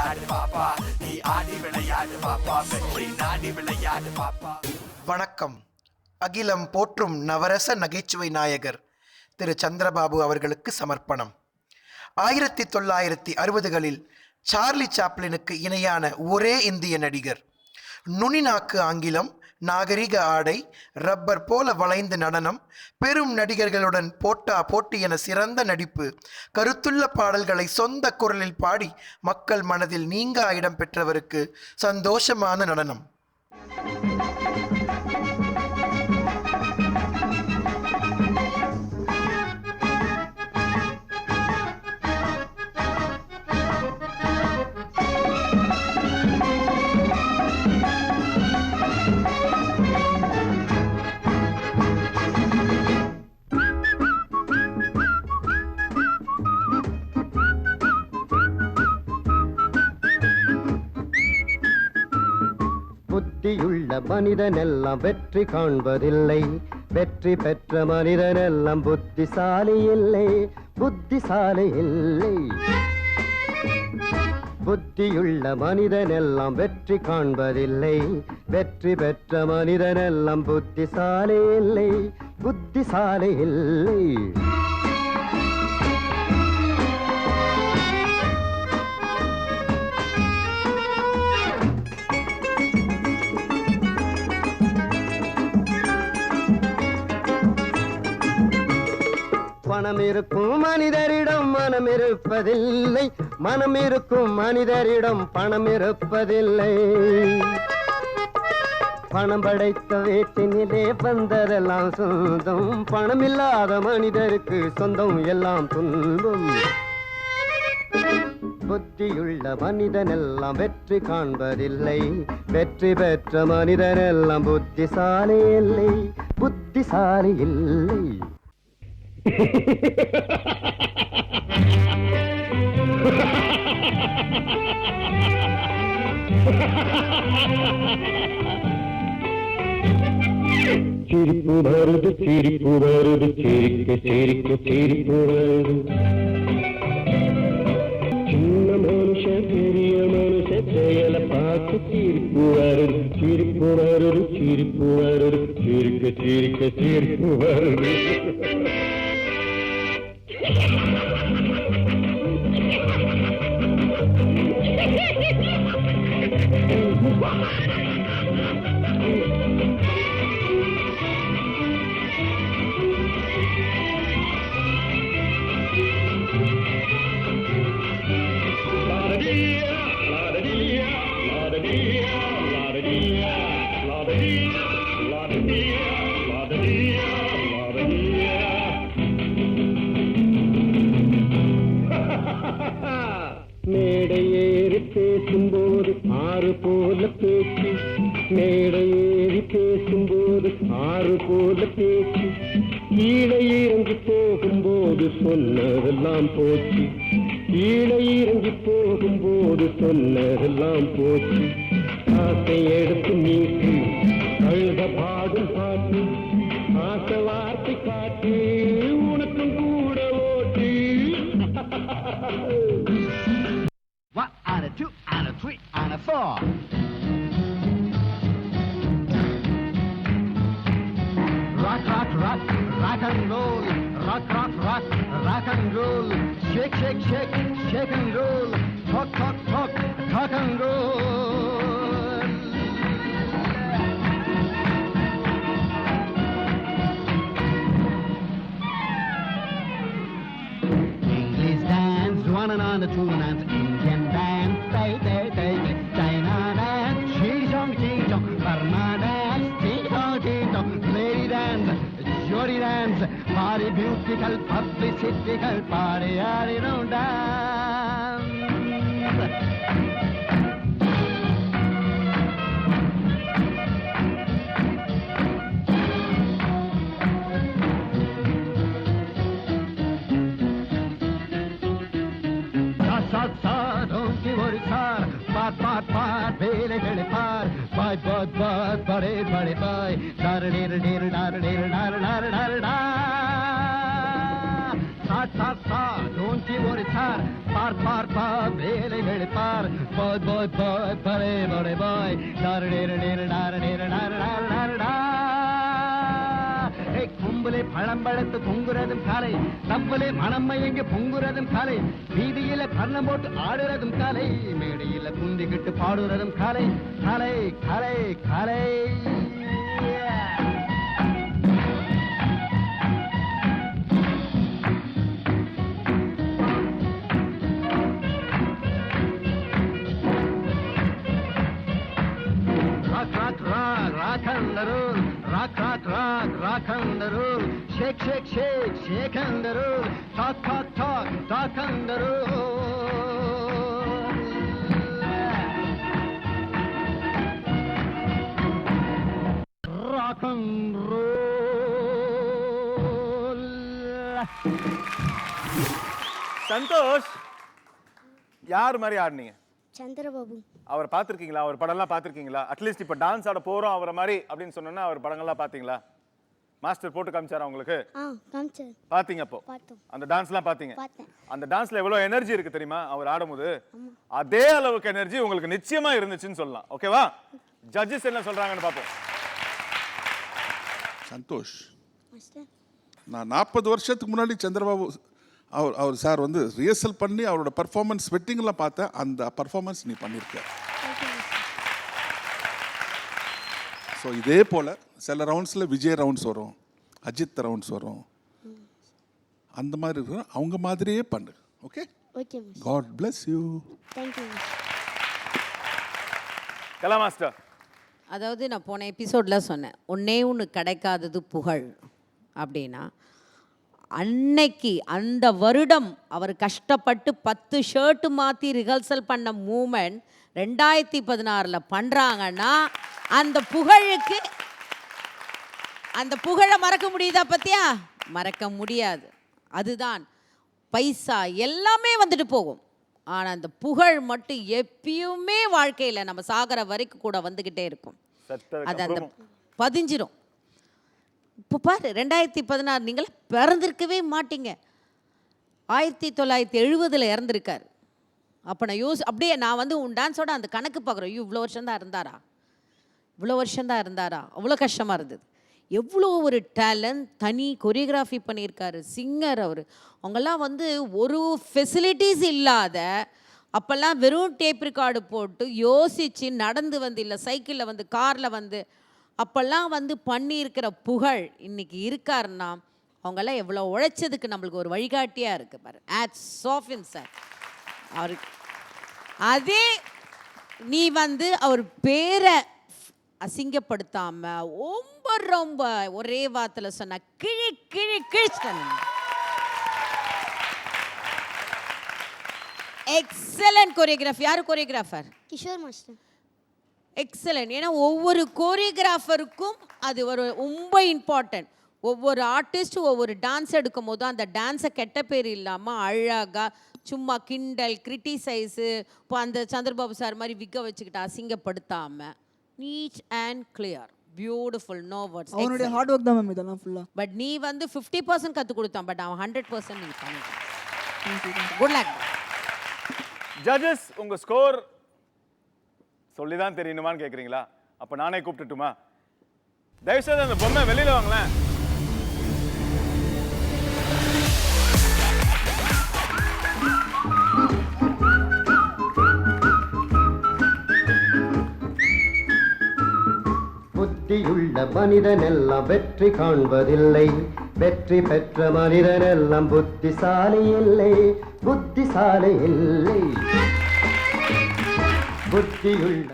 விளையாடு பாப்பா, நீ ஆடி விளையாடு பாப்பா, வெற்றி நாடி விளையாடு பாப்பா. வணக்கம். அகிலம் போற்றும் நவரச நகைச்சுவை நாயகர் திரு சந்திரபாபு அவர்களுக்கு சமர்ப்பணம். 1960களில் சார்லி சாப்ளினுக்கு இணையான ஒரே இந்திய நடிகர். நுனிநாக்கு ஆங்கிலம், நாகரிக ஆடை, ரப்பர் போல வளைந்த நடனம், பெரும் நடிகர்களுடன் போட்டி என சிறந்த நடிப்பு, கருத்துள்ள பாடல்களை சொந்த குரலில் பாடி மக்கள் மனதில் நீங்கா இடம் பெற்றவருக்கு சந்தோஷமான நடனம். புத்தியுள்ள மனிதனெல்லாம் வெற்றி காண்பதில்லை, வெற்றி பெற்ற மனிதனெல்லாம் புத்திசாலி இல்லை, புத்திசாலி இல்லை. புத்தியுள்ள மனிதனெல்லாம் வெற்றி காண்பதில்லை, வெற்றி பெற்ற மனிதனெல்லாம் புத்திசாலி இல்லை, புத்திசாலி இல்லை. பணம் இருக்கும் மனிதரிடம் மனம் இருப்பதில்லை, மனம் இருக்கும் மனிதரிடம் பணம் இருப்பதில்லை. பணம் படைத்த வீட்டினிலே வந்ததெல்லாம் சொந்தம், பணம் இல்லாத மனிதருக்கு சொந்தம் எல்லாம் துன்பம். புத்தியுள்ள மனிதனெல்லாம் வெற்றி காண்பதில்லை, வெற்றி பெற்ற மனிதனெல்லாம் புத்திசாலி இல்லை, புத்திசாலி இல்லை. சிரிப்பு வருது, சிரிப்பு வருது, சிரிக்க சிரிக்க சிரிப்பு வருது. சின்ன மனுஷ பெரிய மனுஷ செயலை பார்த்து சிரிப்பு வருது, சிரிப்பு வருது, சிரிப்பு வருது, சிரிக்க சிரிக்க சிரிப்பு வருது. மேடை ஏறி பேசும்போது ஆறு போல பேச்சு, மேடை ஏறி பேசும்போது ஆறு போல பேச்சு, ஈழை இறங்கி போகும்போது சொன்னதெல்லாம் போச்சு, ஈழை இறங்கி போகும்போது சொன்னதெல்லாம் போச்சு. ஆசை எடுத்து நீட்டு அழுத பாடும் பாட்டு, ஆசை வார்த்தை காட்டு உனக்கும் கூட ஓட்டு. One and a two and a three and a four. Rock, rock, rock, rock and roll. Rock, rock, rock, rock and roll. Shake, shake, shake, shake and roll. Talk, talk, talk, talk and roll. English dance, one and on the two and Indian dance, day, day, day, day. China dance, ching-chong, ching-chong. Burma dance, ching-chong, ching-chong. Lady dance, Jody dance, party beautiful, publicitycal, party, dance. Don't you worry, sir. Part, bele, bele, part. Bye, bye, bye. Dar, Don't you worry, sir. Part, bele, bele, से पार बहुत बहुत बहुत बड़े बड़े boy கும்பலே பழம் பழத்து பொங்குறதும் காலை தம்பலே மனம் மயங்கி பொங்குறதும் காலை வீதியில கண்ணம் போட்டு ஆடுறதும் காலை மேடையில குந்திக்கிட்டு பாடுறதும் காலை காலை காலை காலை rock and roll, rock and roll, shake and roll, talk and roll. Rock and roll. Santhosh யார் மாதிரி ஆடுனீங்க? சந்திரபாபு. அவர் பார்த்துருக்கீங்களா? அவர் படம்லாம் பார்த்துருக்கீங்களா? அட்லீஸ்ட் இப்போ டான்ஸ் ஆட போகிறோம் அவரை மாதிரி அப்படின்னு சொன்னோன்னா அவர் படங்கள்லாம் பார்த்தீங்களா? மாஸ்டர் போட்டு காமிச்சாரா உங்களுக்கு? காமிச்சார். பார்த்தீங்க அப்போ? பார்த்தோம். அந்த டான்ஸ்லாம் பார்த்தீங்க? பார்த்தேன். அந்த டான்ஸ்ல எவ்வளோ எனர்ஜி இருக்கு தெரியுமா அவர் ஆடும்போது? அதே அளவுக்கு எனர்ஜி உங்களுக்கு நிச்சயமா இருந்துச்சுன்னு சொல்லலாம். ஓகேவா? ஜட்ஜஸ் என்ன சொல்றாங்கன்னு பார்ப்போம். சந்தோஷ், மாஸ்டர். நான் 40 வருஷத்துக்கு முன்னாடி சந்திரபாபு அவர் சார் வந்து ரிஹர்சல் பண்ணி அவரோட பர்ஃபார்மன்ஸ் வெட்டிங்லாம் பார்த்தேன். அந்த பர்ஃபார்மன்ஸ் நீ பண்ணியிருக்க. ஸோ இதே போல் சில ரவுண்ட்ஸில் விஜய் ரவுண்ட்ஸ் வரும், அஜித் ரவுண்ட்ஸ் வரும், அந்த மாதிரி இருக்கும். அவங்க மாதிரியே பண்ணு. Okay? Okay. God bless you. Thank you. Kala master, அதாவது நான் போன எபிசோடில் சொன்னேன், ஒன்றே ஒன்று கிடைக்காதது புகழ் அப்படின்னா, அன்னைக்கு அந்த வருடம் அவர் கஷ்டப்பட்டு 10 ஷர்ட்டு மாற்றி ரிஹர்சல் பண்ண மூமெண்ட் 2016 பண்ணுறாங்கன்னா அந்த புகழுக்கு, அந்த புகழை மறக்க முடியுதா? பத்தியா? மறக்க முடியாது. அதுதான் பைசா எல்லாமே வந்துட்டு போகும், ஆனால் அந்த புகழ் மட்டும் எப்பயுமே வாழ்க்கையில் நம்ம சாகிற வரைக்கும் கூட வந்துக்கிட்டே இருக்கும். அது அந்த பதிஞ்சிடும். இப்போ பாரு, 2016 நீங்கள் பிறந்திருக்கவே மாட்டீங்க. 1970 இறந்துருக்கார். அப்போ நான் அப்படியே நான் வந்து உன் டான்ஸோட அந்த கணக்கு பார்க்குறேன். இவ்வளோ வருஷம்தான் இருந்தாரா, அவ்வளோ கஷ்டமாக இருந்தது. எவ்வளோ ஒரு டேலண்ட், தனி கொரியோகிராஃபி பண்ணியிருக்காரு, சிங்கர் அவர். அவங்கெல்லாம் வந்து ஒரு ஃபெசிலிட்டிஸ் இல்லாத, அப்போல்லாம் வெறும் டேப் ரெக்கார்டு போட்டு யோசித்து நடந்து வந்து, இல்லை சைக்கிளில் வந்து, காரில் வந்து, அப்போல்லாம் வந்து பண்ணியிருக்கிற புகழ் இன்னைக்கு இருக்காருன்னா அவங்கெல்லாம் எவ்வளோ உழைச்சதுக்கு நம்மளுக்கு ஒரு வழிகாட்டியாக இருக்குது பாரு. சோஃபின் சார் அவருக்கு அதே நீ வந்து அவர் பேரை அசிங்கப்படுத்தாமல் ரொம்ப ரொம்ப ஒரே வார்த்தையில் சொன்ன கிழிச்சிட்டேன். Excellent choreography. யார் கொரியோகிராஃபர்? கிஷோர் மாஸ்டர். எக்ஸலன்ட். ஏன்னா ஒவ்வொரு கோரியோகிராஃபருக்கும் அது ஒரு ரொம்ப இம்பார்ட்டன்ட். ஒவ்வொரு ஆர்டிஸ்ட்டும் ஒவ்வொரு டான்ஸ் எடுக்கும் போதும் அந்த டான்ஸை கெட்ட பேர் இல்லாமல் அழகாக, சும்மா கிண்டல், கிரிட்டிசைஸு, இப்போ அந்த சந்திரபாபு சார் மாதிரி விக்க வச்சுக்கிட்டு அசிங்கப்படுத்தாமல், neat and clear, beautiful, no words. அவனுடைய ஹார்ட் ஒர்க் தான் மேம் இதெல்லாம் ஃபுல்லாக. பட் நீ வந்து 50% கற்றுக் கொடுத்தான், பட் அவன் 100% நீ பண்ணிட்டான். Good luck. ஜட்ஜஸ், உங்க ஸ்கோர் சொல்லிதான் தெரியணுமான்னு கேட்குறீங்களா? அப்போ நானே கூப்பிட்டுட்டுமா? தயவுசெய்து அந்த பொம்மை வெளியில் வாங்களேன். புத்தியுள்ள மனிதனெல்லாம் வெற்றி காண்பதில்லை, வெற்றி பெற்ற மனிதனெல்லாம் புத்திசாலி இல்லை, புத்திசாலி இல்லை. புத்தியுள்ள